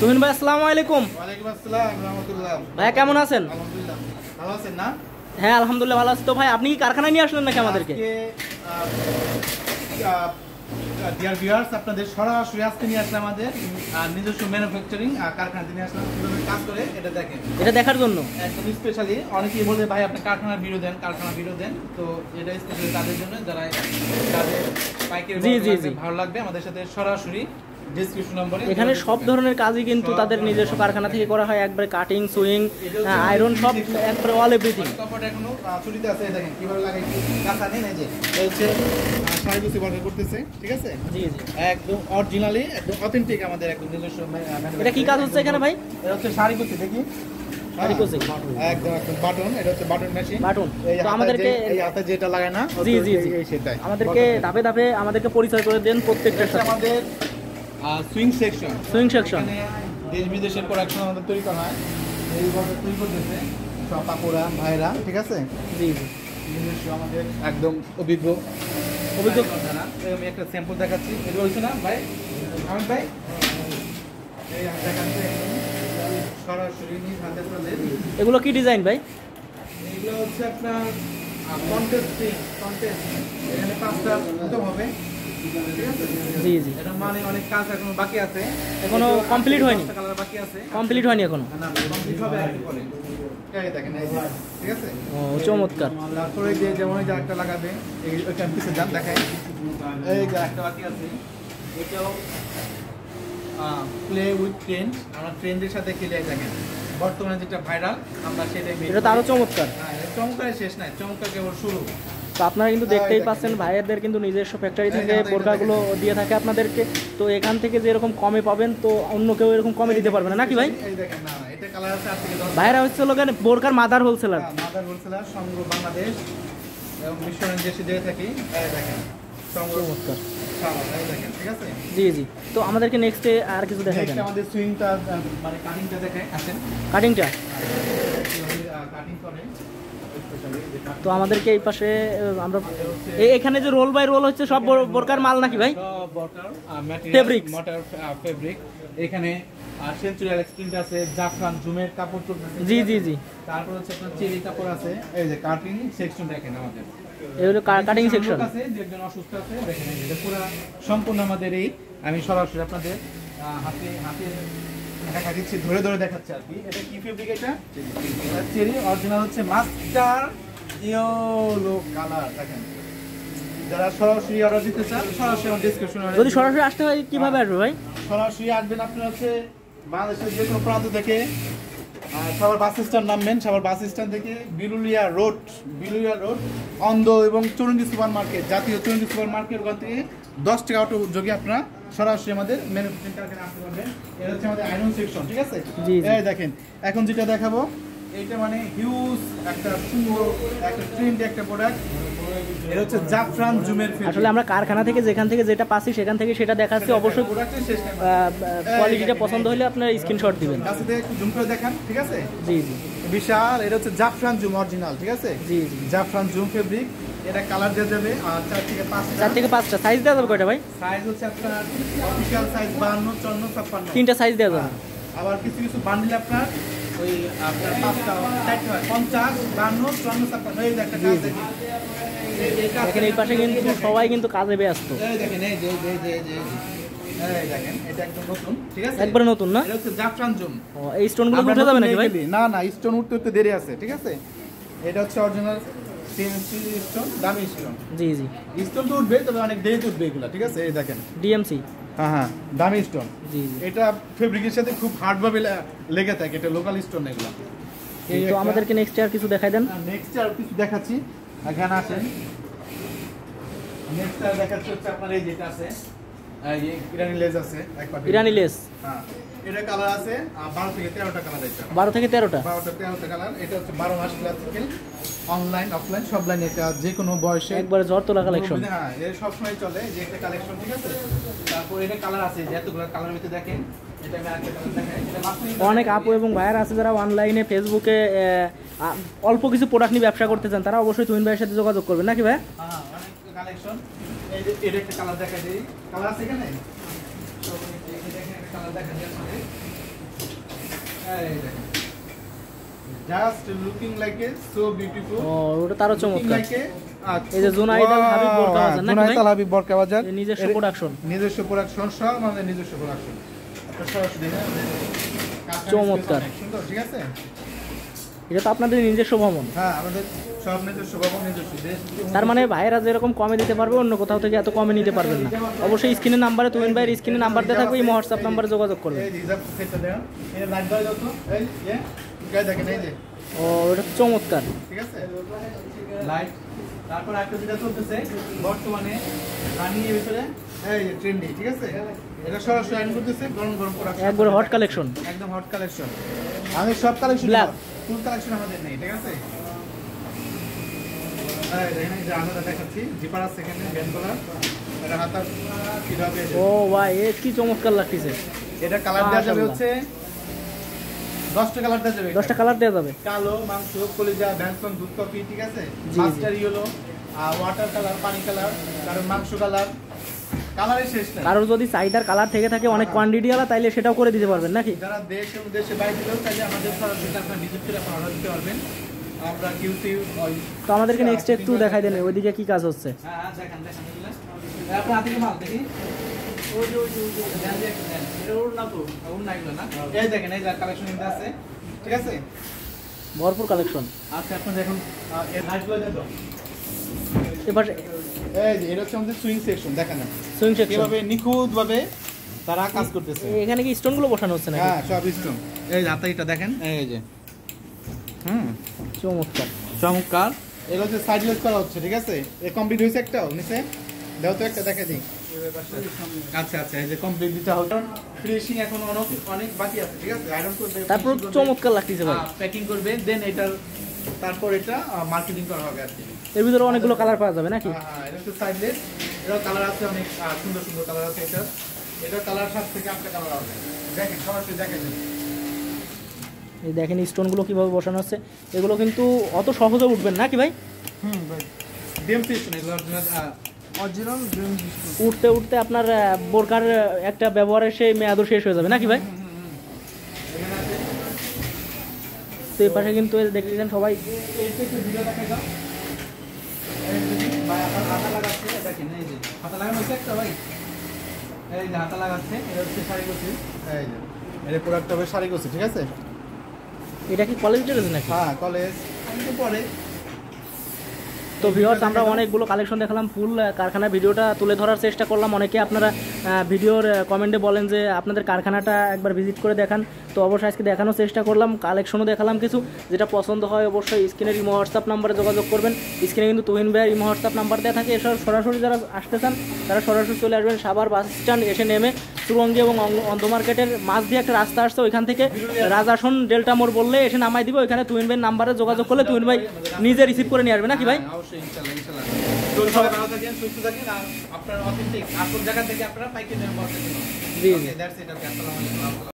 তুহিন ভাই আসসালামু আলাইকুম। ওয়ালাইকুম আসসালাম রাহমাতুল্লাহ। ভাই কেমন আছেন? আলহামদুলিল্লাহ। ভালো আছেন না? হ্যাঁ আলহামদুলিল্লাহ ভালো আছি। তো ভাই আপনি কি কারখানায় নিয়ে আসলেন নাকি আমাদেরকে? ডিয়ার ভিউয়ার্স, আপনাদের সরাসরি আজকে নিয়ে আসলে আমাদের নিজস্ব ম্যানুফ্যাকচারিং কারখানাতে নিয়ে আসলাম। কিভাবে কাজ করে এটা দেখেন, এটা দেখার জন্য একদম স্পেশালি। অনেকেই বলে ভাই আপনি কারখানার ভিডিও দেন, কারখানার ভিডিও দেন, তো এটা স্পেশালি তাদের জন্য যারা যাদের পাইকারি ভালো লাগবে আমাদের সাথে সরাসরি ডেসক্রিপশন নম্বরে। এখানে সব ধরনের কাজই কিন্তু তাদের নিজস্ব কারখানা থেকে করা হয়, একবারে কাটিং, সুইং, আয়রন, সব একবারে অল এভরিথিং। কাপড় এখনো চুরিতে আছে, দেখেন কিভাবে লাগাই কাঁচা নেই যে এই হচ্ছে সারিগুছি বর্ডার করতেছে, ঠিক আছে? জি জি, একদম অরিজিনালি একদম অথেন্টিক আমাদের একদম নিজস্ব। এটা কি কাজ হচ্ছে এখানে ভাই? এটা হচ্ছে সারিগুছি, দেখি সারিগুছি একদম একদম বাটন। এটা হচ্ছে বাটন মেশিন। বাটন। এই তো আমাদেরকে এই হাতে যেটা লাগায় না, জি জি জি, সেটাই আমাদেরকে ধাপে ধাপে আমাদেরকে পরিচয় করে দেন প্রত্যেকটার সাথে। আমাদের সুইং সেকশন, সুইং সেকশন দেশ বিদেশের প্রোডাকশন আমাদের তৈরি করা হয়। এইভাবে তৈরি করতেছে সব কাপড়া ভাইরা, ঠিক আছে? জি জি, নিজস্ব আমাদের একদম অভিজ্ঞ যারা। আমি একটা স্যাম্পল দেখাচ্ছি, এটা হচ্ছে না ভাই আহমেদ ভাই, এই দেখাচ্ছি সরাসরি নিজ হাতে করে। এগুলো কি ডিজাইন ভাই? এগুলো হচ্ছে আপনার কন্টেস্ট, এখানে 5টা উত্তম হবে, ঠিক আছে? জি জি, এটা মানে অনেক কাজ এখনো বাকি আছে, এখনো কমপ্লিট হয়নি, কালার বাকি আছে, কমপ্লিট হয়নি এখনো। না কমপ্লিট হবে একটু পরে। এই দেখেন, এই যে, ঠিক আছে? ও চমৎকার। তারপরে যে যেমন এই যে একটা লাগাবে, এই ওইটা পিছে যান দেখাই, এই যে একটা বাকি আছে, এটাও প্লে উইথ ট্রেন্ড। আমরা ট্রেন্ডের সাথে খেলে দেখেন বর্তমানে যেটা ভাইরাল, আমরা সেটাই। এটা তো আরো চমৎকার। চমৎকার শেষ নাই, চমৎকার কেবল শুরু। তো আপনারা কিন্তু দেখতেই পাচ্ছেন ভাইয়াদের কিন্তু নিজস্ব ফ্যাক্টরি থেকে বোরকাগুলো দিয়ে থাকে আপনাদেরকে। তো এখান থেকে যেরকম কমে পাবেন, তো অন্য কেউ এরকম কমে দিতে পারবে না নাকি ভাই? এই দেখেন, না এটা কালার আছে 8 থেকে 10। ভাইরা হচ্ছে লোকের বোরকার মাদার হোলসেলার। মাদার হোলসেলার সমগ্র বাংলাদেশ এবং বিশ্বরের দেশে দিয়ে থাকি। এই দেখেন চমৎকার, এই দেখেন, ঠিক আছে? জি জি। তো আমাদেরকে নেক্সটে আর কিছু দেখাই দেন। আমাদের সুইংটা মানে কাটিংটা দেখাই, আসেন কাটিংটা। কাটিং করে। তো আমাদেরকে এই পাশে আমরা এখানে যে রোল বাই রোল হচ্ছে সব বোরকার মাল নাকি ভাই? Fabrics, fabric. এখানে সেঞ্চুরিয়াল এক্সপ্রিন্ট আছে, জাফরান জুমের কাপড় চলতেছে। জি জি জি, তারপর হচ্ছে আপনার চেরি কাপড় আছে। এই যে কাটিং সেকশন দেখেন আমাদের, এই হলো কাটিং সেকশন আছে। যে একজন অসুস্থ আছে, দেখেন এটা পুরো সম্পূর্ণ আমাদের এই। আমি সরাসরি আপনাদের হাতে হাতে দেখা দিচ্ছি, ধরে ধরে দেখাচ্ছি আর কি। এটা কি ফেব্রিক? এটা চেরি অরিজিনাল হচ্ছে মাস্টার ইয়েলো কালার। দেখেন, যারা সরাসরি অর্ডার দিতে চান সরাসরি আমার ডেসক্রিপশনে, যদি সরাসরি আসতে হয় কিভাবে আসবে ভাই? সরাসরি আসবেন আপনারা হচ্ছে বাংলাদেশের যে কোনো প্রান্ত থেকে। সবার বাস স্ট্যান্ড নামবেন, সবার বাস স্ট্যান্ড থেকে বিলুলিয়া রোড অন্ধ এবং চরঞ্জি সুপার মার্কেট, জাতীয় চরঞ্জি সুপার মার্কেট, ওখান থেকে 10 টাকা অটো যোগে আপনারা সরাসরি আমাদের ম্যানুফ্যাকচারিং কারখানায় আসতে পারবেন। এটা হচ্ছে আমাদের আয়রন সেকশন, ঠিক আছে? এই দেখেন, এখন যেটা দেখাবো এইটা মানে হিউজ একটা সুন্দর একটা ট্রেন্ডি একটা প্রোডাক্ট। এটা হচ্ছে জাফরান জুমের ফেব্রিক। আসলে আমরা কারখানা থেকে যেখান থেকে যেটা পাচ্ছি সেখান থেকে সেটা দেখাচ্ছি। অবশ্যই কোয়ালিটিটা পছন্দ হলে আপনারা স্ক্রিনশট দিবেন। কাছে থেকে একটু জুম করে দেখান, ঠিক আছে? জি জি, বিশাল। এটা হচ্ছে জাফরান জুম অরিজিনাল, ঠিক আছে? জি জি, জাফরান জুম ফেব্রিক। এটা কালার দেওয়া যাবে 4 থেকে 5টা। 4 থেকে 5টা সাইজ দেওয়া যাবে কয়টা ভাই? সাইজ হচ্ছে আপনার অফিশিয়াল সাইজ 52, 54, 56। 3টা সাইজ দেওয়া যাবে। আবার কিছু কিছু বান্ডিল আপনার ওই আপনার 5টা 4টা হয় 50, 52, 54, 56। এই যে একটা কাজ দেখেন, দেখেন এই পাশে কিন্তু সবাই কিন্তু কাজে ব্যস্ত। এই দেখেন, এই যে এই দেখেন, এটা একদম নতুন, ঠিক আছে? একবারে নতুন না? এটা হচ্ছে জাফরান জুম। ও, এই স্টোনগুলো উঠে যাবে নাকি ভাই? না না, স্টোন উঠতে দেরি আছে, ঠিক আছে? এটা হচ্ছে অরিজিনাল স্টোন, দামি স্টোন। জি জি, স্টোন তো উঠবে, তবে অনেক দেরিতে উঠবে এগুলা, ঠিক আছে? এই দেখেন ডিএমসি। হ্যাঁ, দামি স্টোন। জি জি, এটা ফেব্রিকের সাথে খুব হার্ড ভাবে লেগে থাকে, এটা লোকাল স্টোন এগুলা। তো আমাদেরকে নেক্সট আর কিছু দেখাই দেন। নেক্সট আর কিছু দেখাচ্ছি, এখানে আসেন। নেক্সট আর দেখাচ্ছি হচ্ছে আপনার এই যেটা আছে, এই ইরানি লেস আছে, ইরানি লেস। হ্যাঁ, এটা কালার আছে 12 থেকে 13টা কালার। এটা 12 থেকে 13টা, 13টা কালার। এটা হচ্ছে 12 মাস ক্লাসিক্যাল, অনলাইন অফলাইন সব লাইন। এটা যে কোনো বয়সে একবারে ঝড় তোলা কালেকশন। হ্যাঁ, এটা সব সময় চলে যে একটা কালেকশন, ঠিক আছে? তারপর এটা কালার আছে, যে এতগুলো কালার ভিতরে দেখেন, এটা আমি আরেকটা কালার দেখাই। এটা মাত্র অনেক আপু এবং ভাইয়ার আছে যারা অনলাইনে ফেসবুকে অল্প কিছু প্রোডাক্ট নিয়ে ব্যবসা করতে চান, তারা অবশ্যই তুহিন ভাইয়ের সাথে যোগাযোগ করবেন নাকি ভাই? হ্যাঁ, অনেক কালেকশন। এই যে এটা একটা কালার দেখা যায়, কালার আছে এখানে, তো এই দেখেন একটা কালার দেখা যাচ্ছে। Just looking like a so beautiful. ও ওটা তারও চমৎকার। এই যে জুনাইদ আল হাবিব বোরকা বাজার নাকি ভাই? জুনাইদ আল হাবিব বোরকা বাজার এই নিজস্ব প্রোডাকশন, নিজস্ব প্রোডাকশন, সব আমাদের নিজস্ব প্রোডাকশন। আপনারা সরাসরি দেখেন, চমৎকার। সুন্দর, ঠিক আছে। এটা তো আপনাদের নিজস্ব ভবন। হ্যাঁ, আমাদের সব নিজস্ব ভবন, নিজস্ব দেশ। তার মানে ভাইয়েরা যেরকম কমে দিতে পারবে অন্য কোথাও থেকে এত কমে নিতে পারবেন না। অবশ্যই স্ক্রিনের নাম্বারে, তুহিন ভাইয়ের স্ক্রিনের নাম্বার দেওয়া থাকবে, এই হোয়াটসঅ্যাপ নাম্বারে যোগাযোগ করবেন। এই রিজার্ভ সেটটা দেন, এই লাইট দাও যত, এই গায় দেখেন, এই যে ও এটা চমৎকার। ঠিক আছে, লাইট। তারপর একটা যেটা চলতেছে বর্তমানে রানিং এর ভিতরে, এই যে ট্রেন্ডি, ঠিক আছে। এটা সরাসরি আইন করতেছে, গরম গরম প্রোডাক্ট, একবারে হট কালেকশন, একদম হট কালেকশন। আমি সব কালেকশন, Black। ফুল কালেকশন আমাদের নেই, ঠিক আছে। এই দেখেন, এই যে আমরা দেখাচ্ছি জিপার আছে এখানে, ব্যান্ড কলার, এটা হাতার কিভাবে। ও ভাই এ কি চমৎকার লাগতেছে। এটা কালার দেওয়া যাবে হচ্ছে 10টা কালার দেওয়া যাবে, 10টা কালার দেওয়া যাবে। কালো, মাংস, কলিজা, ভ্যানসন, দুধ কফি, ঠিক আছে। জি। মাস্টার ইয়েলো, ওয়াটার কালার, পানি কালার, কারণ মাংস কালার, কালারই শেষ নাই। কারোর যদি চাহিদার কালার থেকে থাকে অনেক কোয়ান্টিটি আলা, তাইলে সেটাও করে দিতে পারবেন নাকি? যারা দেশ এবং দেশের বাইরে দিলেও চাইলে আমাদের সরাসরি আপনারা ভিজিট করে আপনারা অর্ডার দিতে পারবেন। আমরা কিউসি তো আমাদেরকে নেক্সট একটু দেখাই দেন ওইদিকে কি কাজ হচ্ছে। হ্যাঁ দেখেন দেখেন এগুলা। আপনার হাতে মাল দেখি, ওই যে দেন যে দেন, এটা ওর না তো, ওর না এগুলো না। এই দেখেন, এই যে কালেকশন ইনতে আছে, ঠিক আছে। ভরপুর কালেকশন। আচ্ছা, আপনি দেখুন এর লাইটগুলো দেন তো। এবার এই যে এটা হচ্ছে আমাদের সুইং সেকশন, দেখেন না সুইং সেকশন, কিভাবে নিখুঁতভাবে তারা কাজ করতেছে। এখানে কি স্টোন গুলো বসানো হচ্ছে নাকি? হ্যাঁ, সব স্টোন। এই যে হাতাইটা দেখেন, এই যে চমৎকার। চমৎকার। এগুলো হচ্ছে সাইডলেস করা হচ্ছে, ঠিক আছে। এ কমপ্লিট হয়েছে একটাও নিচে, দাও তো একটা দেখে দিই। আচ্ছা আচ্ছা, এই যে কমপ্লিট দিতে হবে, ফিনিশিং এখন অনেক বাকি আছে, ঠিক আছে। আয়রন করবে, তারপর চমৎকার লাগতেছে ভাই। প্যাকিং করবে, দেন এটার তারপর এটা মার্কেটিং করা হবে আর কি। এর ভিতরে অনেকগুলো কালার পাওয়া যাবে নাকি? হ্যাঁ, এটা হচ্ছে সাইডলেস, এটার কালার আছে অনেক সুন্দর সুন্দর কালার আছে। এটা কালার 7 থেকে 8টা কালার হবে, দেখেন সরাসরি দেখেন। এই দেখেন স্টোন গুলো কিভাবে বসানো হচ্ছে। এগুলো কিন্তু অত সহজে উঠবেন না কি ভাই? ভাই ডিএমসি স্টোন, এগুলো অরিজিনাল ডিএমসি স্টোন। উঠতে উঠতে আপনার বোরকার একটা ব্যবহারের সেই মেয়াদও শেষ হয়ে যাবে নাকি ভাই? তো এই পাশে কিন্তু দেখলেন সবাই ভিডিও দেখাই দাও। এই যে ভাই আপনার হাতা লাগাচ্ছে, দেখেন এই যে হাতা লাগানো হচ্ছে একটা ভাই, এই যে হাতা লাগাচ্ছে, এটা হচ্ছে শাড়ি করছি, এই যে এটা প্রোডাক্ট হবে শাড়ি করছি, ঠিক আছে। এটা কি কলেজ ড্রেস নাকি? হ্যাঁ, কলেজ কিন্তু পরে। তো ভিউয়ার্স, আমরা অনেকগুলো কালেকশন দেখালাম, ফুল কারখানা ভিডিওটা তুলে ধরার চেষ্টা করলাম। অনেকে আপনারা ভিডিওর কমেন্টে বলেন যে আপনাদের কারখানাটা একবার ভিজিট করে দেখান, তো অবশ্যই আজকে দেখানোর চেষ্টা করলাম, কালেকশনও দেখালাম কিছু। যেটা পছন্দ হয় অবশ্যই স্ক্রিনের ইমো হোয়াটসঅ্যাপ নাম্বারে যোগাযোগ করবেন। স্ক্রিনে কিন্তু তুহিন ভাইয়ের ইমো হোয়াটসঅ্যাপ নাম্বার দেওয়া থাকে। এসব সরাসরি যারা আসতে চান তারা সরাসরি চলে আসবেন সাভার বাস স্ট্যান্ড, এসে নেমে চুরঙ্গি এবং অন্ধ মার্কেটের মাঝ দিয়ে একটা রাস্তা আসছে, ওইখান থেকে রাজাসন ডেল্টা মোড় বললে এসে নামাই দিব। ওইখানে তুহিন ভাইয়ের নাম্বারে যোগাযোগ করলে তুহিন ভাই নিজে রিসিভ করে নিয়ে আসবে নাকি ভাই? অবশ্যই, ইনশাআল্লাহ ইনশাআল্লাহ। তো সবাই ভালো থাকেন, সুস্থ থাকেন, আর আপনার অথেন্টিক আসল জায়গা থেকে আপনারা পাইকারি দামে পাওয়ার জন্য। জি জি। That's it. ওকে, আসসালামু আলাইকুম।